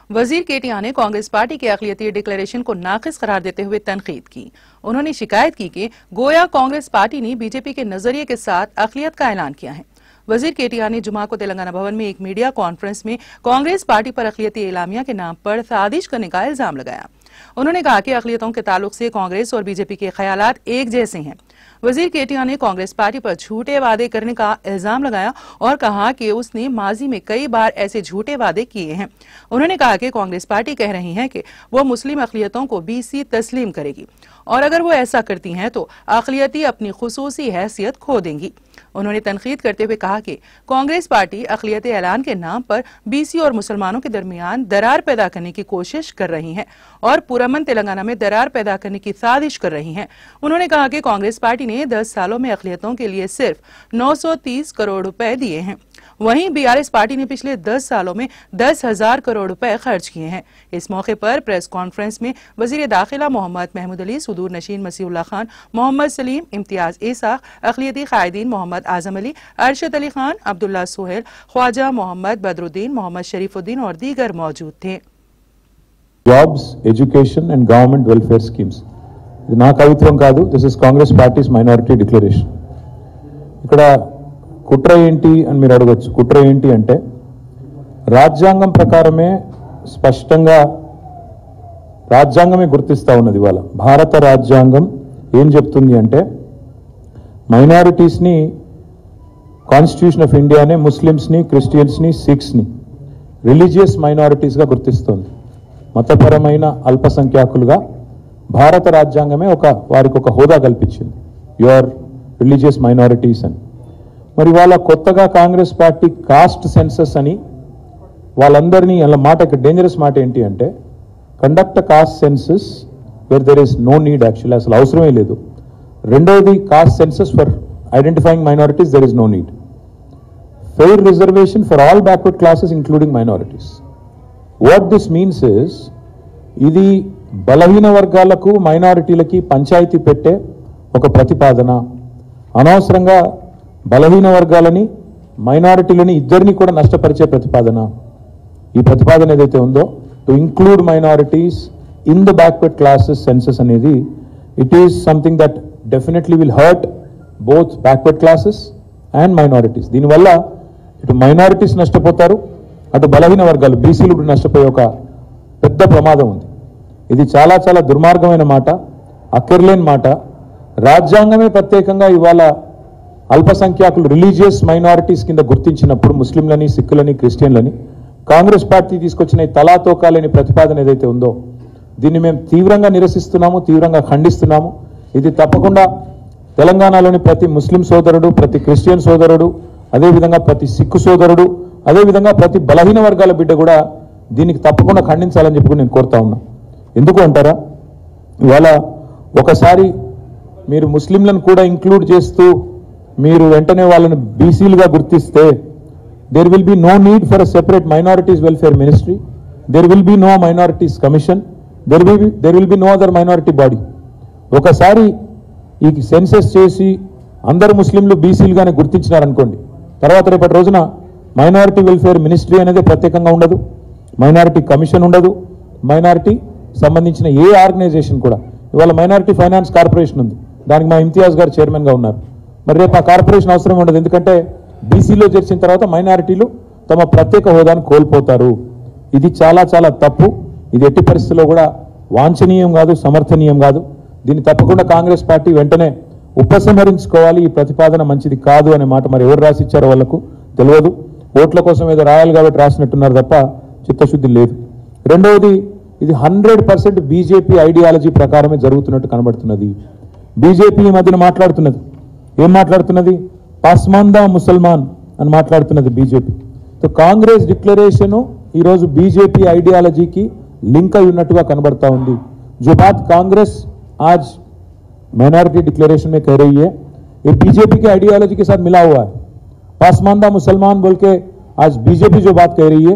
वजीर केटीआर ने कांग्रेस पार्टी के अक़लियती डिक्लेरेशन को नाक़िस करार देते हुए तनकीद की। उन्होंने शिकायत की कि गोया कांग्रेस पार्टी ने बीजेपी के नजरिए के साथ अक़लियत का ऐलान किया है। वजीर केटीआर ने जुमा को तेलंगाना भवन में एक मीडिया कॉन्फ्रेंस में कांग्रेस पार्टी पर अक़लियती एलामिया के नाम पर साजिश करने का इल्जाम लगाया। उन्होंने कहा कि अक़लियतों के ताल्लुक से कांग्रेस और बीजेपी के ख्यालात एक जैसे हैं। वजीर केटीआर ने कांग्रेस पार्टी पर झूठे वादे करने का इल्जाम लगाया और कहा कि उसने माजी में कई बार ऐसे झूठे वादे किए हैं। उन्होंने कहा कि कांग्रेस पार्टी कह रही है कि वो मुस्लिम अक़लियतों को BC तस्लीम करेगी और अगर वो ऐसा करती हैं तो अक़लियती अपनी खुसूसी हैसियत खो देंगी। उन्होंने तनकीद करते हुए कहा कि कांग्रेस पार्टी अक़लियती ऐलान के नाम पर BC और मुसलमानों के दरमियान दरार पैदा करने की कोशिश कर रही है और पुरअमन तेलंगाना में दरार पैदा करने की साजिश कर रही है। उन्होंने कहा कि कांग्रेस पार्टी ने 10 सालों में अक़लियतों के लिए सिर्फ 930 करोड़ रुपए दिए हैं, वहीं BRS पार्टी ने पिछले 10 सालों में 10,000 करोड़ रुपए खर्च किए हैं। इस मौके पर प्रेस कॉन्फ्रेंस में वजीर दाखिला मोहम्मद महमूद अली, सुदूर नशीन मसीहुल्लाह खान, मोहम्मद सलीम, इम्तियाज इसाक, अक़लियती कायदीन मोहम्मद आजम अली, अरशद अली खान, अब्दुल्ला सोहेल, ख्वाजा मोहम्मद बदरुद्दीन, मोहम्मद शरीफुद्दीन और दीगर मौजूद थे। Jobs, education and government welfare schemes. ఇది నా కవిత్వం కాదు. This is Congress parties minority declaration. ఇక్కడ కుట్ర ఏంటి అని మీరు అడగొచ్చు. కుట్ర ఏంటి అంటే రాజ్యాంగం ప్రకారమే స్పష్టంగా రాజ్యాంగమే గుర్తిస్తా ఉన్నది. ఇవాళ భారత రాజ్యాంగం ఏం చెప్తుంది అంటే మైనారిటీస్ని కాన్స్టిట్యూషన్ ఆఫ్ ఇండియానే ముస్లిమ్స్ని, క్రిస్టియన్స్ని, సిఖ్స్ని రిలీజియస్ మైనారిటీస్గా గుర్తిస్తోంది. మతపరమైన అల్పసంఖ్యాకులుగా భారత రాజ్యాంగమే వారికి ఒక హోదా కల్పించింది, యువర్ రిలీజియస్ మైనారిటీస్ అని. మరి వాళ్ళ కొత్తగా కాంగ్రెస్ పార్టీ కాస్ట్ సెన్సస్ అని వాళ్ళందరినీ అలా మాట, డేంజరస్ మాట ఏంటి అంటే conduct caste census where there is no need, actually అసలు అవసరమే లేదు. రెండవది caste census for identifying minorities there is no need. Fair reservation for all backward classes including minorities. What this means is ఇది బలహీన వర్గాలకు, మైనారిటీలకి పంచాయతీ పెట్టే ఒక ప్రతిపాదన. అనవసరంగా బలహీన వర్గాలని, మైనారిటీలని ఇద్దరిని కూడా నష్టపరిచే ప్రతిపాదన. ఈ ప్రతిపాదన ఏదైతే ఉందో to include minorities in the backward classes census అనేది it is something that definitely will hurt both backward classes and minorities. దీనివల్ల ఇటు మైనారిటీస్ నష్టపోతారు, అటు బలహీన వర్గాలు బీసీలు నష్టపోయే ఒక పెద్ద ప్రమాదం ఉంది. ఇది చాలా చాలా దుర్మార్గమైన మాట, అక్కర్లేని మాట. రాజ్యాంగమే ప్రత్యేకంగా ఇవాళ అల్పసంఖ్యాకులు రిలీజియస్ మైనారిటీస్ కింద గుర్తించినప్పుడు ముస్లింలని, సిక్కులని, క్రిస్టియన్లని కాంగ్రెస్ పార్టీ తీసుకొచ్చిన ఈ తలాతోకాలేని ప్రతిపాదన ఏదైతే ఉందో దీన్ని మేము తీవ్రంగా నిరసిస్తున్నాము, తీవ్రంగా ఖండిస్తున్నాము. ఇది తప్పకుండా తెలంగాణలోని ప్రతి ముస్లిం సోదరుడు, ప్రతి క్రిస్టియన్ సోదరుడు, అదేవిధంగా ప్రతి సిక్కు సోదరుడు, అదేవిధంగా ప్రతి బలహీన వర్గాల బిడ్డ కూడా దీనికి తప్పకుండా ఖండించాలని చెప్పి నేను కోరుతా ఉన్నా. ఎందుకు అంటారా, ఇవాళ ఒకసారి మీరు ముస్లింలను కూడా ఇంక్లూడ్ చేస్తూ మీరు వెంటనే వాళ్ళని బీసీలుగా గుర్తిస్తే there will be no need for a separate minorities welfare ministry, there will be no minorities commission, there will be no other minority body. ఒకసారి ఈ సెన్సస్ చేసి అందరు ముస్లింలు బీసీలుగానే గుర్తించినారనుకోండి, తర్వాత రేపటి రోజున మైనారిటీ వెల్ఫేర్ మినిస్ట్రీ అనేది ప్రత్యేకంగా ఉండదు, మైనారిటీ కమిషన్ ఉండదు, మైనారిటీ సంబంధించిన ఏ ఆర్గనైజేషన్ కూడా. ఇవాళ మైనారిటీ ఫైనాన్స్ కార్పొరేషన్ ఉంది, దానికి మా ఇమ్తియాజ్ గారు చైర్మన్గా ఉన్నారు. మరి రేపు ఆ కార్పొరేషన్ అవసరం ఉండదు, ఎందుకంటే బీసీలో చేర్చిన తర్వాత మైనారిటీలు తమ ప్రత్యేక హోదాను కోల్పోతారు. ఇది చాలా చాలా తప్పు. ఇది ఎట్టి పరిస్థితుల్లో కూడా వాంఛనీయం కాదు, సమర్థనీయం కాదు. దీన్ని తప్పకుండా కాంగ్రెస్ పార్టీ వెంటనే ఉపసంహరించుకోవాలి. ఈ ప్రతిపాదన మంచిది కాదు అనే మాట మరి ఎవరు రాసిచ్చారో వాళ్ళకు తెలియదు. ఓట్ల కోసం ఏదో రాయాలి కాబట్టి రాసినట్టున్నారు తప్ప చిత్తశుద్ధి లేదు. రెండవది, ఇది 100% బీజేపీ ఐడియాలజీ ప్రకారమే జరుగుతున్నట్టు కనబడుతున్నది. బీజేపీ ఈ మధ్యన మాట్లాడుతున్నది, ఏం మాట్లాడుతున్నది, పాస్మాందా ముసల్మాన్ అని మాట్లాడుతున్నది బీజేపీ. సో కాంగ్రెస్ డిక్లరేషను ఈరోజు బీజేపీ ఐడియాలజీకి లింక్ అయి ఉన్నట్టుగా కనబడతా ఉంది. जो बात कांग्रेस आज माइनॉरिटी डिक्लेरेशन में कह रही है, ये बीजेपी के आइडियोलॉजी के साथ मिला हुआ है. पासमानदा मुसलमान बोल के आज बीजेपी जो बात कह रही है,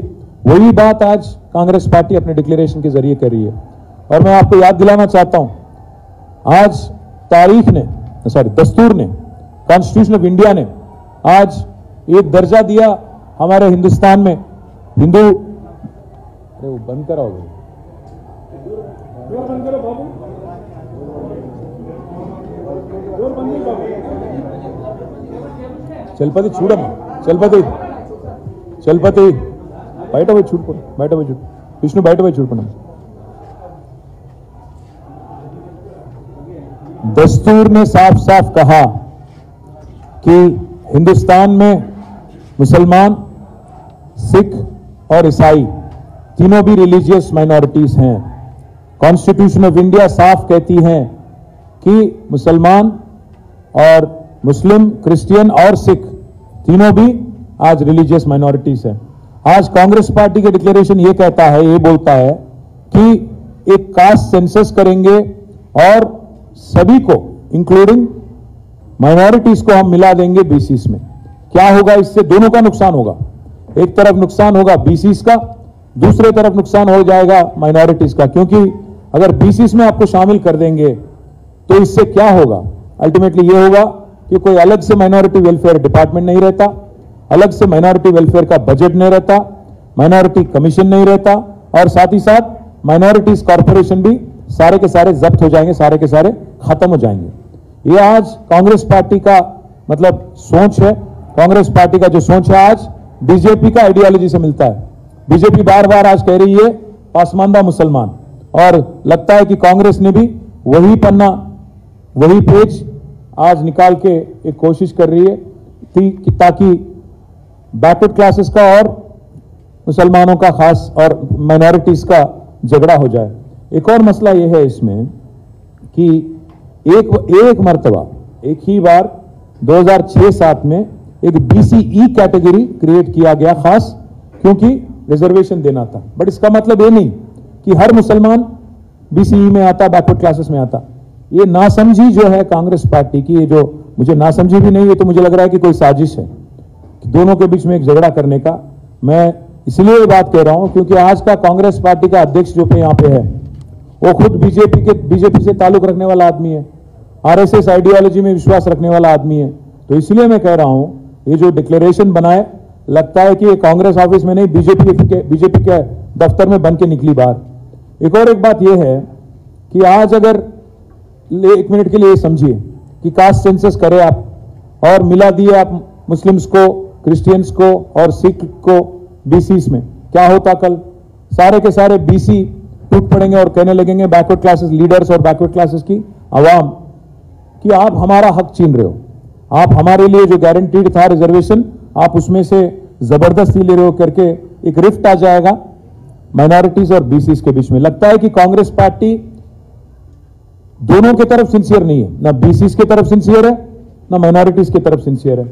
वही बात आज कांग्रेस पार्टी अपने डिक्लेरेशन के जरिए कर रही है. और मैं आपको याद दिलाना चाहता हूं, आज दस्तूर ने, कॉन्स्टिट्यूशन ऑफ इंडिया ने आज एक दर्जा दिया हमारे हिंदुस्तान में, हिंदू अरे वो बंद कराओगे? बंद करो बाबू, बंद करो बाबू। చలపతి చూడమ్మా, చలపతి బయట పోయి చూడు, విష్ణు బయట పోయి చూడుకున్నాం. दस्तूर ने साफ साफ कहा कि हिंदुस्तान में मुसलमान, सिख और ईसाई तीनों भी रिलीजियस माइनॉरिटीज हैं. कॉन्स्टिट्यूशन ऑफ इंडिया साफ कहती है कि मुसलमान और मुस्लिम, क्रिश्चियन और सिख तीनों भी आज रिलीजियस माइनॉरिटीज हैं. आज कांग्रेस पार्टी के डिक्लेरेशन ये कहता है, ये बोलता है कि एक कास्ट सेंसस करेंगे और सभी को इंक्लूडिंग माइनॉरिटीज को हम मिला देंगे बीसीस में. क्या होगा इससे? दोनों का नुकसान होगा. एक तरफ नुकसान होगा बीसीस का, दूसरे तरफ नुकसान हो जाएगा माइनॉरिटीज का. क्योंकि अगर बीसीस में आपको शामिल कर देंगे तो इससे क्या होगा? अल्टीमेटली ये होगा कि कोई अलग से माइनॉरिटी वेलफेयर डिपार्टमेंट नहीं रहता, अलग से माइनॉरिटी वेलफेयर का बजट नहीं रहता, माइनॉरिटी कमीशन नहीं रहता, और साथ ही साथ माइनॉरिटीज कॉर्पोरेशन भी सारे के सारे जब्त हो जाएंगे, सारे के सारे खत्म हो जाएंगे. ये आज कांग्रेस पार्टी का मतलब सोच है. कांग्रेस पार्टी का जो सोच है आज बीजेपी का आइडियोलॉजी से मिलता है. बीजेपी बार बार आज कह रही है पासमानदा मुसलमान, और लगता है कि कांग्रेस ने भी वही पन्ना, वही पेज आज निकाल के एक कोशिश कर रही है ताकि बैकवर्ड क्लासेस का और मुसलमानों का खास और माइनॉरिटीज का झगड़ा हो जाए. एक और मसला यह है इसमें कि एक मर्तबा, एक ही बार 2006-7 में एक बीसीई कैटेगरी क्रिएट किया गया, खास क्योंकि रिजर्वेशन देना था. बट इसका मतलब ये नहीं कि हर मुसलमान बीसीई में आता, बैकवर्ड क्लासेस में आता. ये नासमझी जो है कांग्रेस पार्टी की, ये जो मुझे नासमझी भी नहीं, ये तो मुझे लग रहा है कि कोई साजिश है दोनों के बीच में एक झगड़ा करने का. मैं इसलिए ये बात कह रहा हूं क्योंकि आज का कांग्रेस पार्टी का अध्यक्ष जो यहां पे है वो खुद बीजेपी से ताल्लुक रखने वाला आदमी है, आरएसएस आइडियोलॉजी में विश्वास रखने वाला आदमी है. तो इसलिए मैं कह रहा हूं ये जो डिक्लेरेशन बनाए, लगता है कि ये कांग्रेस ऑफिस में नहीं बीजेपी के दफ्तर में बन के निकली बात. एक और एक बात यह है कि आज अगर 1 मिनट के लिए समझिए कि कास्ट सेंसस करे आप और मिला दिए आप मुस्लिम्स को, क्रिश्चियंस को और सिख को बीसीस में, क्या होता? कल सारे के सारे बीसी टूट पड़ेंगे और कहने लगेंगे बैकवर्ड क्लासेस लीडर्स और बैकवर्ड क्लासेस की आवाम कि आप हमारा हक छीन रहे हो, आप हमारे लिए जो गारंटीड था रिजर्वेशन आप उसमें से जबरदस्ती ले रहे हो करके एक रिफ्ट आ जाएगा माइनॉरिटीज और बीसीस के बीच में. लगता है कि कांग्रेस पार्टी दोनों की तरफ सिंसियर नहीं है, ना बीसीस की तरफ सिंसियर है ना माइनॉरिटीज की तरफ सिंसियर है.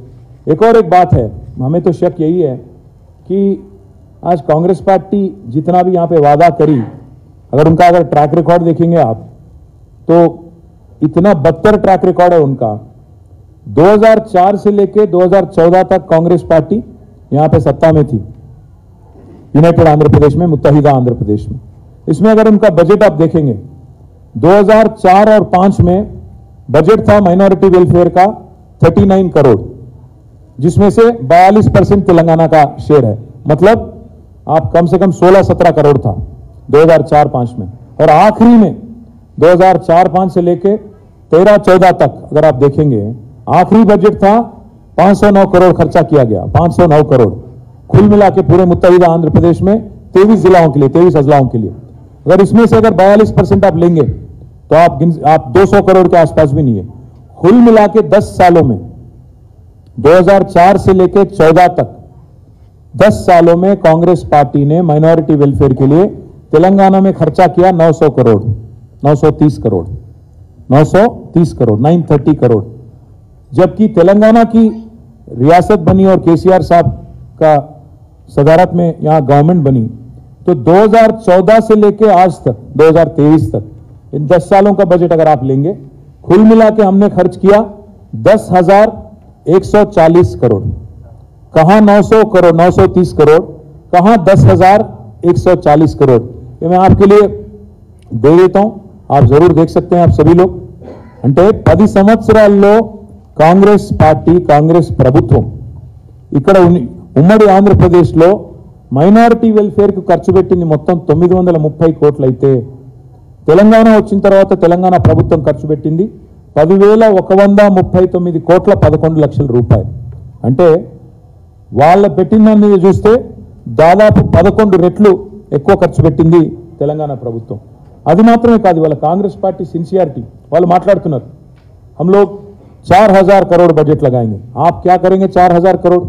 एक और एक बात है, हमें तो शक यही है कि आज कांग्रेस पार्टी जितना भी यहां पे वादा करी, अगर ट्रैक रिकॉर्ड देखेंगे आप तो इतना बदतर ट्रैक रिकॉर्ड है उनका. 2004 से लेकर 2014 तक कांग्रेस पार्टी यहां पे सत्ता में थी, यूनाइटेड आंध्र प्रदेश में, मुत्तहिदा आंध्र प्रदेश में. इसमें अगर उनका बजट आप देखेंगे 2004 और 5 में बजट था माइनॉरिटी वेलफेयर का 39 करोड़, जिसमें से 42% तेलंगाना का शेयर है. मतलब आप कम से कम 16-17 करोड़ था 2004-5 में. और आखिरी में 2004-5 से लेके 13-14 तक अगर आप देखेंगे आखिरी बजट था 509 करोड़ खर्चा किया गया, 509 करोड़ कुल मिला के पूरे मुत्तहिदा आंध्र प्रदेश में 23 जिलाओं के लिए, 23 अजलाओं के लिए. अगर इसमें से अगर 42% आप लेंगे तो आप 200 करोड़ के आसपास भी नहीं है. कुल मिला के 10 सालों में 2004 से लेकर 14 तक 10 सालों में कांग्रेस पार्टी ने माइनॉरिटी वेलफेयर के लिए तेलंगाना में खर्चा किया 900 करोड़, 930 करोड़, 930 करोड़. जबकि तेलंगाना की रियासत बनी और केसीआर साहब का सदारत में यहां गवर्नमेंट बनी तो 2014 से लेकर आज तक 2023 तक इन 10 सालों का बजट अगर आप लेंगे कुल मिला के हमने खर्च किया 10,140 करोड़. कहां 900 करोड़, 930 करोड़, कहां 10,140 करोड़. ये मैं आपके लिए दे देता हूं, आप जरूर देख सकते हैं आप सभी लोग. అంటే 10 సంవత్సరాల్లో కాంగ్రెస్ పార్టీ, కాంగ్రెస్ ప్రభుత్వం ఇక్కడ ఉమ్మడి ఆంధ్రప్రదేశ్లో మైనారిటీ వెల్ఫేర్కు ఖర్చు పెట్టింది మొత్తం 930 కోట్లు అయితే తెలంగాణ వచ్చిన తర్వాత తెలంగాణ ప్రభుత్వం ఖర్చు పెట్టింది 10,139 కోట్ల 11 లక్షల రూపాయలు. అంటే వాళ్ళ పెట్టిన దాని మీద చూస్తే దాదాపు 11 రెట్లు ఎక్కువ ఖర్చు పెట్టింది తెలంగాణ ప్రభుత్వం. అది మాత్రమే కాదు, వాళ్ళ కాంగ్రెస్ పార్టీ సిన్సియారిటీ. వాళ్ళు మాట్లాడుతున్నారు हम लोग 4,000 करोड़ बजट लगाएंगे. आप क्या करेंगे 4,000 करोड़?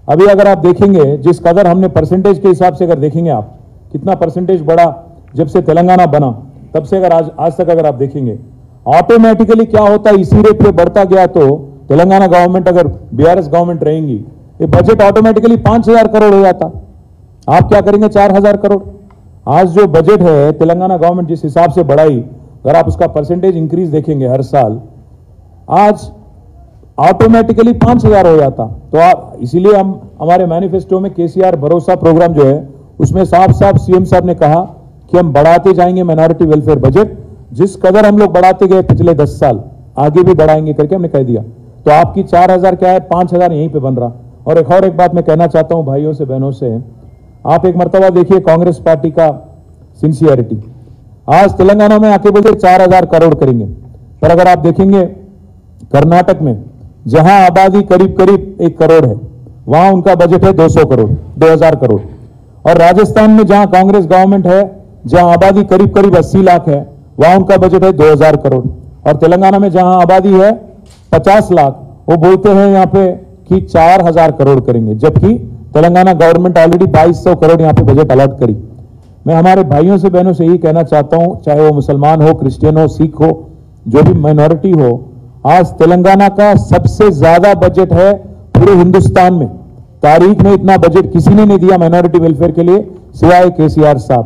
अभी अगर आप देखेंगे जिस कदर हमने परसेंटेज के हिसाब से अगर देखेंगे आप कितना परसेंटेज बढ़ा जब से तेलंगाना बना तब से अगर आज तक अगर आप देखेंगे ऑटोमेटिकली क्या होता है, इसी रेट पे बढ़ता गया तो तेलंगाना गवर्नमेंट अगर बीआरएस गवर्नमेंट रहेंगी ये बजट ऑटोमेटिकली 5,000 करोड़ हो जाता. आप क्या करेंगे 4,000 करोड़? आज जो बजट है तेलंगाना गवर्नमेंट जिस हिसाब से बढ़ाई, अगर आप उसका परसेंटेज इंक्रीज देखेंगे हर साल, आज ऑटोमेटिकली 5,000 हो जाता. तो आप इसीलिए हम हमारे मैनिफेस्टो में केसीआर भरोसा प्रोग्राम जो है उसमें साफ साफ सीएम साहब ने कहा कि हम बढ़ाते जाएंगे माइनॉरिटी वेलफेयर बजट. जिस कदर हम लोग बढ़ाते गए पिछले 10 साल आगे भी बढ़ाएंगे करके हमने कह दिया. तो आपकी 4,000 क्या है, 5,000 यहीं पे बन रहा. और एक बात मैं कहना चाहता हूं भाइयों से बहनों से, आप एक मर्तबा देखिए कांग्रेस पार्टी का सिंसियरिटी. आज तेलंगाना में आके बोलते 4,000 करोड़ करेंगे, पर अगर आप देखेंगे कर्नाटक में जहां आबादी करीब करीब 1 करोड़ है वहां उनका बजट है 200 करोड़ 2,000 करोड़. और राजस्थान में जहां कांग्रेस गवर्नमेंट है जहां आबादी करीब करीब 80 लाख है वहां उनका बजट है 2,000 करोड़. और तेलंगाना में जहां आबादी है 50 लाख वो बोलते हैं यहां पे कि 4,000 करोड़ करेंगे, जबकि तेलंगाना गवर्नमेंट ऑलरेडी 2,200 करोड़ यहां पे बजट अलॉट करी. मैं हमारे भाइयों से बहनों से यही कहना चाहता हूं, चाहे वो मुसलमान हो, क्रिश्चियन हो, सिख हो, जो भी माइनॉरिटी हो, आज तेलंगाना का सबसे ज्यादा बजट है पूरे हिंदुस्तान में. तारीख में इतना बजट किसी ने नहीं दिया माइनॉरिटी वेलफेयर के लिए सिवाय केसीआर साहब.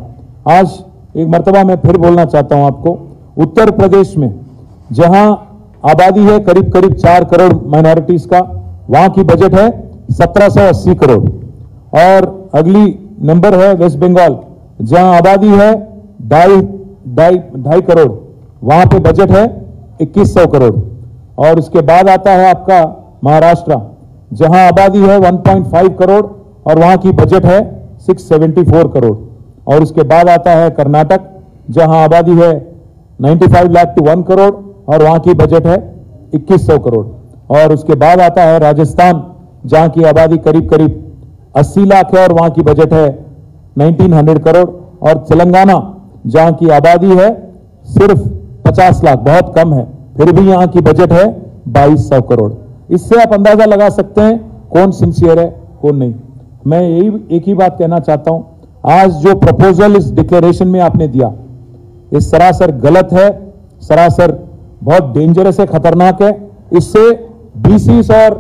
आज एक मर्तबा मैं फिर बोलना चाहता हूं आपको, उत्तर प्रदेश में जहां आबादी है करीब करीब 4 करोड़ माइनॉरिटीज का, वहां की बजट है 1,780 करोड़. और अगली नंबर है वेस्ट बंगाल जहां आबादी है 2.5 करोड़, वहां पे बजट है 2,100 करोड़. और उसके बाद आता है आपका महाराष्ट्र जहां आबादी है 1.5 करोड़ और वहां की बजट है 674 करोड़. और उसके बाद आता है कर्नाटक जहां आबादी है 95 लाख टू 1 करोड़ और वहां की बजट है 2,100 करोड़. और उसके बाद आता है राजस्थान जहां की आबादी करीब करीब 80 लाख है और वहां की बजट है 1,900 करोड़. और तेलंगाना जहां की आबादी है सिर्फ 50 लाख, बहुत कम है, फिर भी यहां की बजट है 2,200 करोड़. इससे आप अंदाजा लगा सकते हैं कौन सिंसियर है कौन नहीं. मैं यही एक ही बात कहना चाहता हूं, आज जो प्रपोजल इस डिक्लेरेशन में आपने दिया ये सरासर गलत है, सरासर बहुत डेंजरस है, खतरनाक है. इससे बीसीज और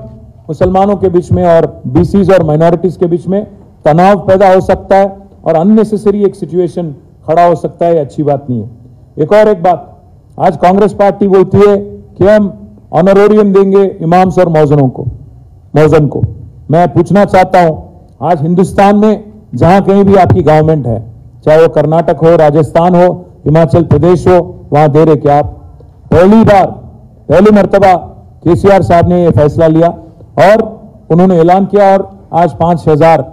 मुसलमानों के बीच में और बीसीज और माइनॉरिटीज के बीच में तनाव पैदा हो सकता है और अननेसेसरी एक सिचुएशन खड़ा हो सकता है. अच्छी बात नहीं है. एक बात, आज कांग्रेस पार्टी बोलती है कि हम ऑनरोरियम देंगे इमाम्स और मौजन को. मैं पूछना चाहता हूं, आज हिंदुस्तान में जहां कहीं भी आपकी गवर्नमेंट है, चाहे वो कर्नाटक हो, राजस्थान हो, हिमाचल प्रदेश हो, वहां दे रहे क्या आप? पहली मर्तबा केसीआर साहब ने यह फैसला लिया और उन्होंने ऐलान किया और आज 5,000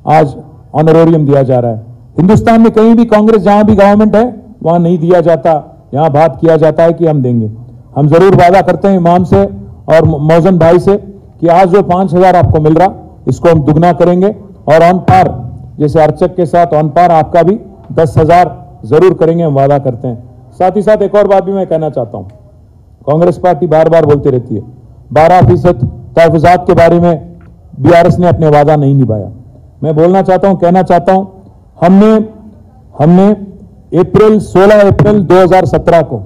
आज ऑनरोरियम दिया जा रहा है. हिंदुस्तान में कहीं भी कांग्रेस जहां भी गवर्नमेंट है वहां नहीं दिया जाता. यहां बात किया जाता है कि हम देंगे. हम जरूर वादा करते हैं इमाम से और मौजन भाई से कि आज जो 5,000 आपको मिल रहा इसको हम दुगना करेंगे और ऑन पार जैसे अर्चक के साथ ऑन पार आपका भी 10,000 जरूर करेंगे, हम वादा करते हैं. साथ ही साथ एक और बात भी मैं कहना चाहता हूं, कांग्रेस पार्टी बार बार बोलती रहती है 12% तहफुजात के बारे में बीआरएस ने अपने वादा नहीं निभाया. मैं बोलना चाहता हूं, कहना चाहता हूं, हमने 16 अप्रैल 2017 को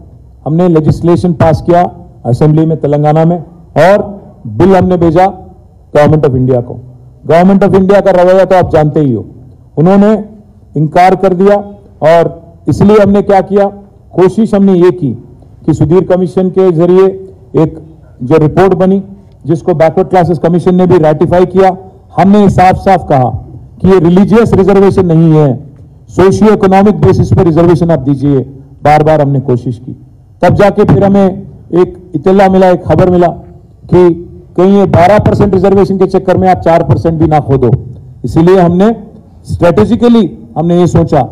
हमने लेजिस्लेशन पास किया असेंबली में तेलंगाना में और बिल हमने भेजा गवर्नमेंट ऑफ इंडिया को. गवर्नमेंट ऑफ इंडिया का रवैया तो आप जानते ही हो, उन्होंने इनकार कर दिया. और इसलिए हमने क्या किया, कोशिश हमने ये की कि सुधीर कमीशन के जरिए एक जो रिपोर्ट बनी जिसको बैकवर्ड क्लासेस कमीशन ने भी रेटिफाई किया, हमने साफ साफ कहा कि ये रिलीजियस रिजर्वेशन नहीं है, सोशियो इकोनॉमिक बेसिस पर रिजर्वेशन आप दीजिए. बार बार हमने कोशिश की, तब जाके फिर हमें एक इत्तला मिला, एक खबर मिला कि कहीं ये 12% रिजर्वेशन के चक्कर में आप 4% भी ना खो दो. इसीलिए हमने स्ट्रेटेजिकली हमने ये सोचा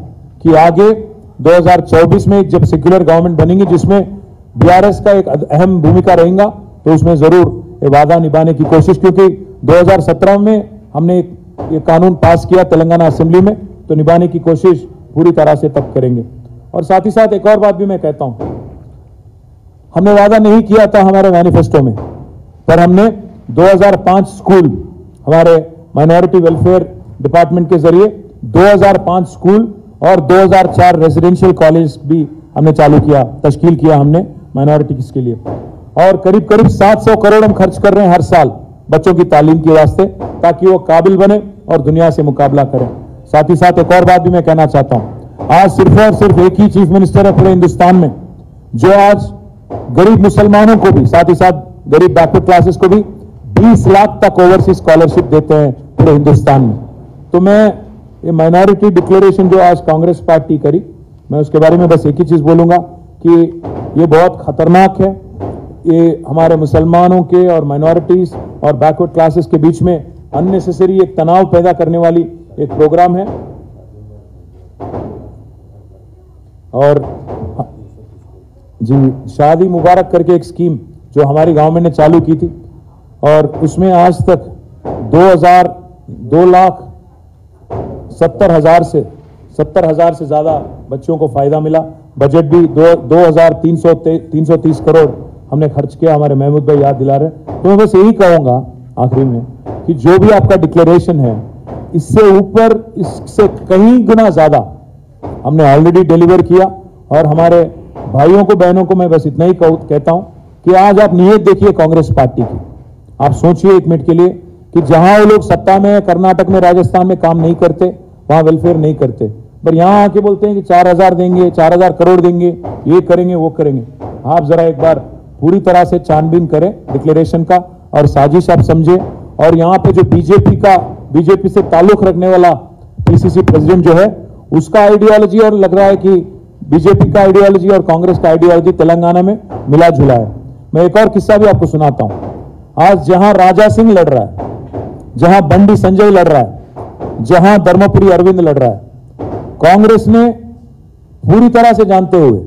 कि आगे 2024 में जब सेक्युलर गवर्नमेंट बनेगी जिसमें बीआरएस का एक अहम भूमिका रहेगा, तो उसमें जरूर ये वादा निभाने की कोशिश, क्योंकि 2017 में हमने ये कानून पास किया तेलंगाना असेंबली में, तो निभाने की कोशिश पूरी तरह से तब करेंगे। और साथ ही साथ एक और बात भी मैं कहता हूं, हमने वादा नहीं किया था हमारे मैनिफेस्टो में, पर हमने 2005 स्कूल हमारे माइनॉरिटी वेलफेयर डिपार्टमेंट के जरिए 2005 स्कूल और 2004 रेजिडेंशियल कॉलेज भी हमने चालू किया, तश्कील किया हमने माइनॉरिटीज के लिए, और करीब करीब 700 करोड़ हम खर्च कर रहे हैं हर साल बच्चों की तालीम के वास्ते, ताकि वो काबिल बने और दुनिया से मुकाबला करें। साथ ही साथ एक और बात भी मैं कहना चाहता हूं, आज सिर्फ और सिर्फ एक ही चीफ मिनिस्टर है पूरे हिंदुस्तान में जो आज गरीब मुसलमानों को भी, साथ ही साथ गरीब बैकवर्ड क्लासेस को भी 20 लाख तक ओवरसीज स्कॉलरशिप देते हैं पूरे हिंदुस्तान में। तो मैं ये माइनॉरिटी डिक्लेरेशन जो आज कांग्रेस पार्टी करी, मैं उसके बारे में बस एक ही चीज बोलूंगा कि ये बहुत खतरनाक है। ये हमारे मुसलमानों के और माइनॉरिटीज और बैकवर्ड क्लासेस के बीच में अननेसेसरी एक तनाव पैदा करने वाली एक प्रोग्राम है। और जी, शादी मुबारक करके एक स्कीम जो हमारी गवर्नमेंट ने चालू की थी, और उसमें आज तक 2,70,000 से ज्यादा बच्चों को फायदा मिला। बजट भी 2,330 करोड़ हमने खर्च किया, हमारे महमूद भाई याद दिला रहे। तो मैं बस यही कहूंगा आखिरी में कि जो भी आपका डिक्लेरेशन है, इससे ऊपर, इससे कहीं गुना ज्यादा हमने ऑलरेडी डिलीवर किया। और हमारे भाइयों को, बहनों को मैं बस इतना ही कहता हूं कि आज आप नीयत देखिए कांग्रेस पार्टी की, आप सोचिए एक मिनट के लिए कि जहां वो लोग सत्ता में, कर्नाटक में, राजस्थान में काम नहीं करते, वहां वेलफेयर नहीं करते, पर यहां आके बोलते हैं कि 4,000 देंगे, 4,000 करोड़ देंगे, ये करेंगे, वो करेंगे। आप जरा एक बार पूरी तरह से छानबीन करें डिक्लेरेशन का और साजिश आप समझे। और यहां पे जो बीजेपी से ताल्लुक रखने वाला पीसीसी प्रेसिडेंट जो है, उसका आइडियोलॉजी और लग रहा है कि बीजेपी का आइडियोलॉजी और कांग्रेस का आइडियोलॉजी तेलंगाना में मिला जुला है। मैं एक और किस्सा भी आपको सुनाता हूं। आज जहां राजा सिंह लड़ रहा है, जहां बंडी संजय लड़ रहा है, जहां धर्मपुरी अरविंद लड़ रहा है, कांग्रेस ने पूरी तरह से जानते हुए,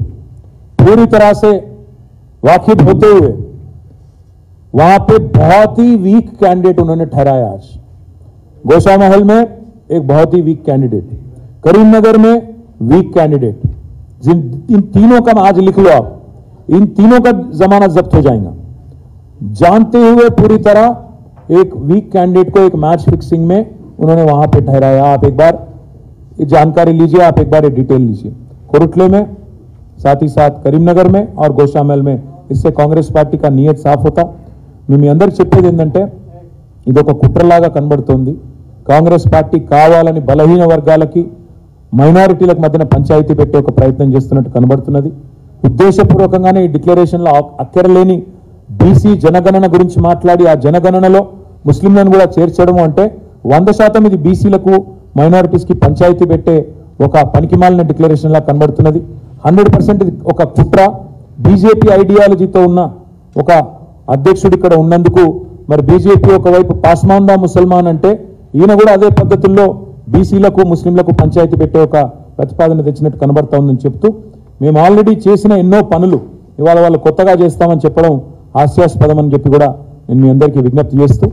पूरी तरह से वाकिफ होते हुए, वहां पे बहुत ही वीक कैंडिडेट उन्होंने ठहराया। आज गोशामहल में एक बहुत ही वीक कैंडिडेट, करीमनगर में वीक कैंडिडेट, इन तीनों का आज लिख लो आप, इन तीनों का जमानत जब्त हो जाएगा। जानते हुए पूरी तरह एक वीक कैंडिडेट को एक मैच फिक्सिंग में उन्होंने वहां पे ठहराया। आप एक बार ये जानकारी लीजिए, आप एक बार ये डिटेल लीजिए। कोरुटले में, साथ ही साथ करीमनगर में और गोशामहल में, इससे कांग्रेस पार्टी का नियत साफ होता। మీ అందరికి చెప్పేది ఏంటంటే, ఇదొక కుట్రలాగా కనబడుతోంది। కాంగ్రెస్ పార్టీ కావాలని బలహీన వర్గాలకి, మైనారిటీలకు మధ్యన పంచాయతీ పెట్టే ఒక ప్రయత్నం చేస్తున్నట్టు కనబడుతున్నది। ఉద్దేశపూర్వకంగానే ఈ డిక్లరేషన్లో అక్కరలేని బీసీ జనగణన గురించి మాట్లాడి ఆ జనగణనలో ముస్లింలను కూడా చేర్చడం అంటే 100% ఇది బీసీలకు, మైనారిటీస్కి పంచాయతీ పెట్టే ఒక పనికిమాలిన డిక్లరేషన్ లా కనబడుతున్నది। 100% ఇది ఒక కుట్ర, బీజేపీ ఐడియాలజీతో ఉన్న ఒక అధ్యక్షుడు ఇక్కడ ఉన్నందుకు మరి బీజేపీ ఒకవైపు పాస్మాందా ముసల్మాన్ అంటే ఈయన కూడా అదే పద్ధతుల్లో బీసీలకు, ముస్లింలకు పంచాయతీ పెట్టే ఒక ప్రతిపాదన తెచ్చినట్టు కనబడతా ఉందని చెప్తూ, మేము ఆల్రెడీ చేసిన ఎన్నో పనులు ఇవాళ వాళ్ళు కొత్తగా చేస్తామని చెప్పడం హాస్యాస్పదం అని చెప్పి కూడా నేను మీ అందరికీ విజ్ఞప్తి చేస్తూ,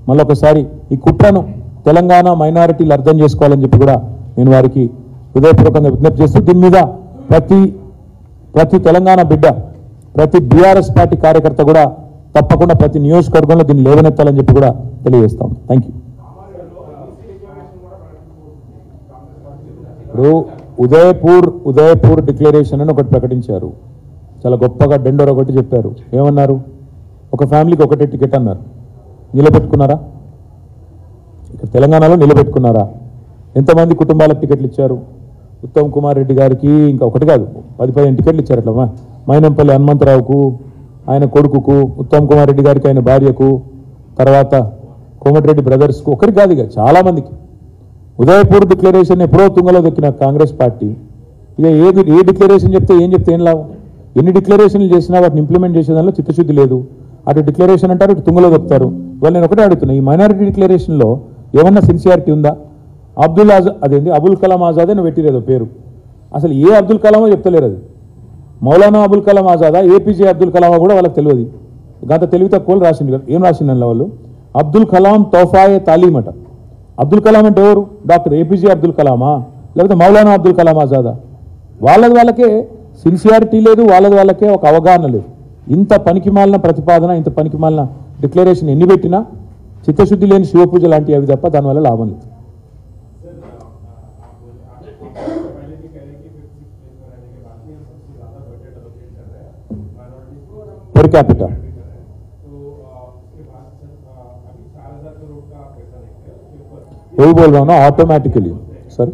మళ్ళొకసారి ఈ కుట్రను తెలంగాణ మైనారిటీలు అర్థం చేసుకోవాలని చెప్పి కూడా నేను వారికి హృదయపూర్వకంగా విజ్ఞప్తి చేస్తూ, దీని మీద ప్రతి తెలంగాణ బిడ్డ, ప్రతి బీఆర్ఎస్ పార్టీ కార్యకర్త కూడా తప్పకుండా ప్రతి నియోజకవర్గంలో దీన్ని లేవనెత్తాలని చెప్పి కూడా తెలియజేస్తాం। Thank you. ఇప్పుడు ఉదయపూర్ డిక్లరేషన్ అని ఒకటి ప్రకటించారు, చాలా గొప్పగా డెండోర్ ఒకటి చెప్పారు। ఏమన్నారు? ఒక ఫ్యామిలీకి ఒకటే టికెట్ అన్నారు। నిలబెట్టుకున్నారా? ఇక్కడ తెలంగాణలో నిలబెట్టుకున్నారా? ఎంతమంది కుటుంబాలకు టికెట్లు ఇచ్చారు? ఉత్తమ్ కుమార్ రెడ్డి గారికి ఇంకా ఒకటి కాదు, 10-15 టికెట్లు ఇచ్చారు అట్లా। మైనంపల్లి హనుమంతరావుకు, ఆయన కొడుకుకు, ఉత్తమ్ కుమార్ రెడ్డి గారికి ఆయన భార్యకు, తర్వాత కోమటిరెడ్డి బ్రదర్స్కు, ఒకరికి కాదు ఇక చాలా మందికి। ఉదయపూర్ డిక్లరేషన్ ఎప్పుడో తుంగలో దొక్కిన కాంగ్రెస్ పార్టీ ఇక ఏ డిక్లరేషన్ చెప్తే ఏం లాభం? ఎన్ని డిక్లరేషన్లు చేసినా వాటిని ఇంప్లిమెంట్ చేసేదానిలో చిత్తశుద్ధి లేదు। అటు డిక్లరేషన్ అంటారు, ఇటు తుంగలో దొక్కుతారు। వాళ్ళు నేను ఒకటే అడుగుతున్నా, ఈ మైనారిటీ డిక్లరేషన్లో ఏమన్నా సిన్సియారిటీ ఉందా? అదేంటి అబుల్ కలాం ఆజాదే నువ్వు పెట్టిరేదో పేరు, అసలు ఏ అబ్దుల్ కలామో చెప్తలేరు. అది మౌలానా అబుల్ కలాం ఆజాదా, ఏపీజే అబ్దుల్ కలామా కూడా వాళ్ళకి తెలియదు. గత తెలివి తక్కువలు రాసింది కదా, ఏం రాసిందన్న వాళ్ళు అబ్దుల్ కలాం తోఫాయే తాలీం అట. అబ్దుల్ కలాం అంటే ఎవరు? డాక్టర్ ఏపీజే అబ్దుల్ కలామా లేకపోతే మౌలానా అబ్దుల్ కలాం ఆజాదా? వాళ్ళకే సిన్సియారిటీ లేదు, వాళ్ళకే ఒక అవగాహన లేదు. ఇంత పనికిమాలిన ప్రతిపాదన, ఇంత పనికిమాలిన డిక్లరేషన్ ఎన్ని పెట్టినా చిత్తశుద్ధి లేని శివపూజ లాంటివి అవి తప్ప దానివల్ల లాభం లేదు. पर कैपिटा वही बोल रहा हूँ ना, ऑटोमेटिकली. सर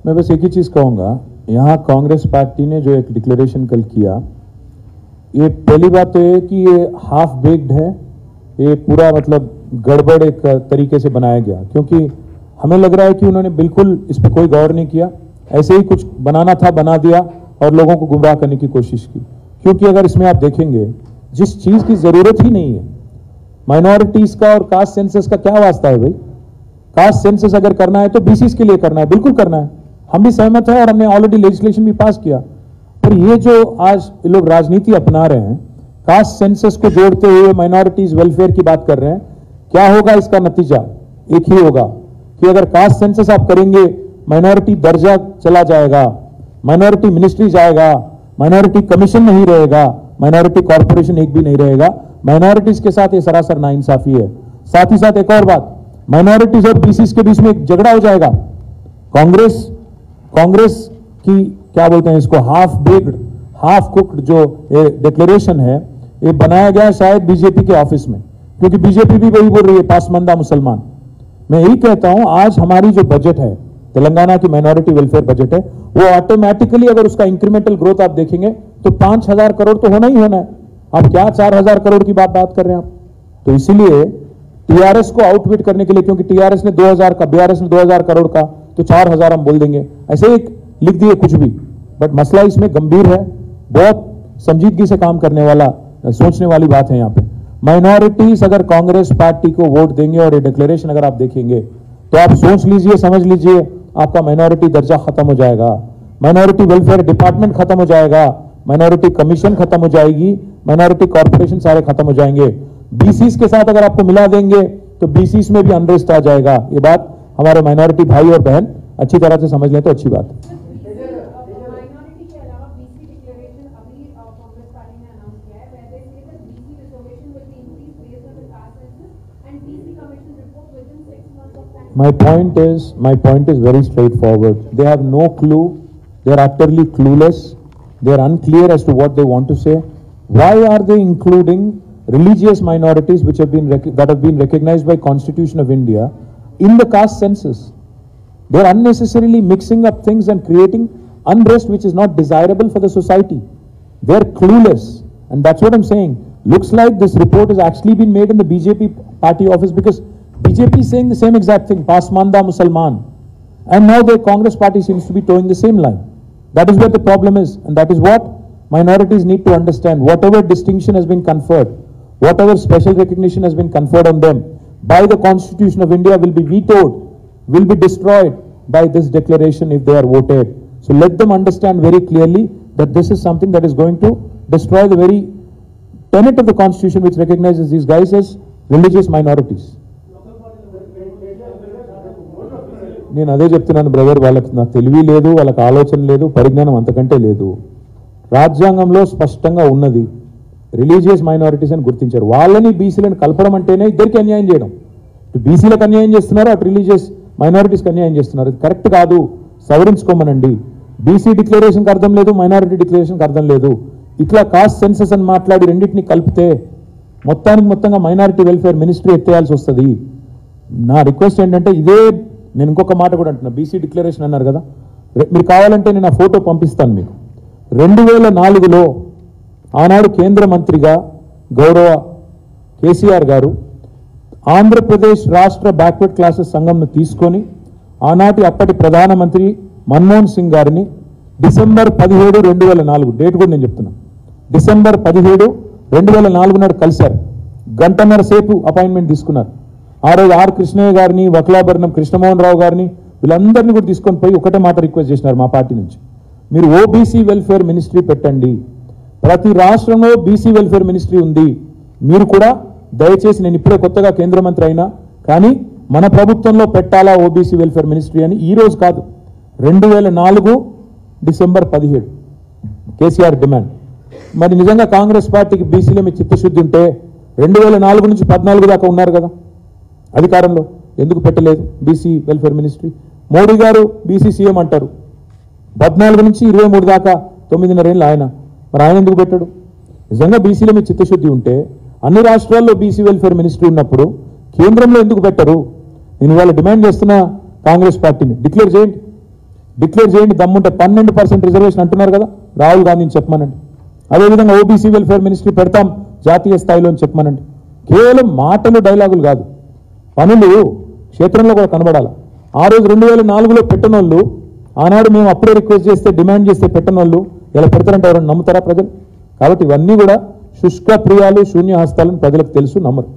मैं बस एक ही चीज कहूंगा, यहाँ कांग्रेस पार्टी ने जो एक डिक्लेरेशन कल किया, ये पहली बात तो ये कि ये हाफ बेक्ड है, ये पूरा मतलब गड़बड़ एक तरीके से बनाया गया, क्योंकि हमें लग रहा है कि उन्होंने बिल्कुल इस पर कोई गौर नहीं किया, ऐसे ही कुछ बनाना था बना दिया और लोगों को गुमराह करने की कोशिश की. क्योंकि अगर इसमें आप देखेंगे जिस चीज की जरूरत ही नहीं है, माइनॉरिटीज का और कास्ट सेंसस का क्या वास्ता है भाई? कास्ट सेंसस अगर करना है तो बीसीस के लिए करना है, बिल्कुल करना है, हम भी सहमत है और हमने ऑलरेडी लेजिस्लेशन भी पास किया. पर ये जो आज लोग राजनीति अपना रहे हैं, कास्ट सेंसस को जोड़ते हुए माइनॉरिटीज वेलफेयर की बात कर रहे हैं, क्या होगा इसका नतीजा? एक ही होगा कि अगर कास्ट सेंसस आप करेंगे, माइनॉरिटी दर्जा चला जाएगा, माइनॉरिटी मिनिस्ट्री जाएगा, माइनॉरिटी कमीशन नहीं रहेगा, माइनॉरिटी कॉर्पोरेशन एक भी नहीं रहेगा. माइनॉरिटीज के साथ ये सरासर नाइंसाफी है. साथ ही साथ एक और बात, माइनॉरिटीज और बीसीस के बीच में एक झगड़ा हो जाएगा. कांग्रेस की क्या बोलते हैं इसको, हाफ बेक्ड हाफ कुक्ड जो डिक्लेरेशन है, ये बनाया गया शायद बीजेपी के ऑफिस में, क्योंकि बीजेपी भी वही बोल रही है पासमंदा मुसलमान. मैं यही कहता हूं, आज हमारी जो बजट है, तेलंगाना की माइनॉरिटी वेलफेयर बजट है, वो ऑटोमेटिकली अगर उसका इंक्रीमेंटल ग्रोथ आप देखेंगे तो 5,000 करोड़ तो होना ही होना है. आप क्या 4,000 करोड़ की बात कर रहे हैं आप? तो इसीलिए टीआरएस को आउटविट करने के लिए, क्योंकि टीआरएस ने 2,000 का, बीआरएस ने 2,000 करोड़ का, तो 4,000 हम बोल देंगे, ऐसे एक लिख दिए कुछ भी. बट मसला इसमें गंभीर है, बहुत संजीदगी से काम करने वाला, सोचने वाली बात है. यहाँ पे माइनॉरिटीज अगर कांग्रेस पार्टी को वोट देंगे और ये डिक्लेरेशन अगर आप देखेंगे तो आप सोच लीजिए, समझ लीजिए, आपका माइनॉरिटी दर्जा खत्म हो जाएगा, माइनॉरिटी वेलफेयर डिपार्टमेंट खत्म हो जाएगा, माइनॉरिटी कमीशन खत्म हो जाएगी, माइनॉरिटी कॉर्पोरेशन सारे खत्म हो जाएंगे. बीसीस के साथ अगर आपको मिला देंगे तो बीसीस में भी अनरेस्ट आ जाएगा. ये बात हमारे माइनॉरिटी भाई और बहन अच्छी तरह से समझ लें तो अच्छी बात है. माइनॉरिटी के अलावा बीसी डिक्लेरेशन अभी कांग्रेस पार्टी ने अनाउंस किया है, where they say that BC reservation will be increased based on the caste census and BC commission report within 6 months of time. My point is very straightforward. They have no clue. They are utterly clueless. They are unclear as to what they want to say. Why are they including religious minorities which have been recognized by Constitution of India in the caste census? They are unnecessarily mixing up things and creating unrest which is not desirable for the society. They are clueless, and that's what I'm saying. Looks like this report has actually been made in the BJP party office, because BJP is saying the same exact thing, Pasmanda Musalman, and now the Congress party seems to be towing the same line. That is where the problem is, and that is what minorities need to understand. Whatever distinction has been conferred, whatever special recognition has been conferred on them by the Constitution of India will be vetoed, will be destroyed by this declaration if they are voted. So let them understand very clearly that this is something that is going to destroy the very tenet of the Constitution which recognizes these guys as religious minorities. నేను అదే చెప్తున్నాను brother, వాళ్ళకి నా తెలివి లేదు, వాళ్ళకి ఆలోచన లేదు, పరిజ్ఞానం అంతకంటే లేదు. రాజ్యాంగంలో స్పష్టంగా ఉన్నది, రిలీజియస్ మైనారిటీస్ అని గుర్తించారు. వాళ్ళని బీసీలను కలపడం అంటేనే ఇద్దరికి అన్యాయం చేయడం. ఇటు బీసీలకు అన్యాయం చేస్తున్నారు, అటు రిలీజియస్ మైనారిటీస్కి అన్యాయం చేస్తున్నారు. ఇది కరెక్ట్ కాదు, సవరించుకోమనండి. బీసీ డిక్లరేషన్కి అర్థం లేదు, మైనారిటీ డిక్లరేషన్కి అర్థం లేదు. ఇట్లా కాస్ట్ సెన్సస్ అని మాట్లాడి రెండింటిని కలిపితే మొత్తంగా మైనారిటీ వెల్ఫేర్ మినిస్ట్రీ ఎత్తేయాల్సి వస్తుంది. నా రిక్వెస్ట్ ఏంటంటే, ఇదే నేను ఇంకొక మాట కూడా అంటున్నా, బీసీ డిక్లరేషన్ అన్నారు కదా, మీరు కావాలంటే నేను ఆ ఫోటో పంపిస్తాను మీకు. 2004లో ఆనాడు కేంద్ర మంత్రిగా గౌరవ కేసీఆర్ గారు ఆంధ్రప్రదేశ్ రాష్ట్ర బ్యాక్వర్డ్ క్లాసెస్ సంఘంను తీసుకొని ఆనాటి అప్పటి ప్రధానమంత్రి మన్మోహన్ సింగ్ గారిని డిసెంబర్ 17, 2004, డేట్ కూడా నేను చెప్తున్నా, డిసెంబర్ 17, 2004 నాడు కలిశారు. గంటన్నర సేపు అపాయింట్మెంట్ తీసుకున్నారు. ఆ రోజు ఆర్ కృష్ణయ్య గారిని, వక్లాభరణం కృష్ణమోహన్ రావు గారిని వీళ్ళందరినీ కూడా తీసుకొని పోయి ఒకటే మాట రిక్వెస్ట్ చేసినారు మా పార్టీ నుంచి, మీరు ఓబీసీ వెల్ఫేర్ మినిస్ట్రీ పెట్టండి, ప్రతి రాష్ట్రంలో బీసీ వెల్ఫేర్ మినిస్ట్రీ ఉంది, మీరు కూడా దయచేసి, నేను ఇప్పుడే కొత్తగా కేంద్ర మంత్రి అయినా కానీ మన ప్రభుత్వంలో పెట్టాలా ఓబీసీ వెల్ఫేర్ మినిస్ట్రీ అని ఈ రోజు కాదు 2004 డిసెంబర్ 17 కేసీఆర్ డిమాండ్. మరి నిజంగా కాంగ్రెస్ పార్టీకి బీసీలో మీ చిత్తశుద్ధి ఉంటే 2004 నుంచి 14 దాకా ఉన్నారు కదా అధికారంలో, ఎందుకు పెట్టలేదు బీసీ వెల్ఫేర్ మినిస్ట్రీ? మోడీ గారు బీసీ సీఎం అంటారు, 14 నుంచి 23 దాకా 9.5 ఏళ్ళు ఆయన, మరి ఆయన ఎందుకు పెట్టాడు? నిజంగా బీసీలో మీ చిత్తశుద్ధి ఉంటే అన్ని రాష్ట్రాల్లో బీసీ వెల్ఫేర్ మినిస్ట్రీ ఉన్నప్పుడు కేంద్రంలో ఎందుకు పెట్టరు? నేను ఇవాళ డిమాండ్ చేస్తున్న కాంగ్రెస్ పార్టీని డిక్లేర్ చేయండి, దమ్ముంటే 12% రిజర్వేషన్ అంటున్నారు కదా, రాహుల్ గాంధీని చెప్పమనండి. అదేవిధంగా ఓబీసీ వెల్ఫేర్ మినిస్ట్రీ పెడతాం జాతీయ స్థాయిలో అని చెప్పమనండి. కేవలం మాటలు డైలాగులు కాదు, పనులు క్షేత్రంలో కూడా కనబడాలి. ఆ రోజు 2004లో పెట్టనోళ్ళు, ఆనాడు మేము అప్పుడే రిక్వెస్ట్ చేస్తే డిమాండ్ చేస్తే పెట్టనోళ్ళు ఇలా పెడతారంటే ఎవరైనా నమ్ముతారా ప్రజలు? కాబట్టి ఇవన్నీ కూడా శుష్క ప్రియాలు, శూన్య హస్తాలను ప్రజలకు తెలుసు, నమ్మరు.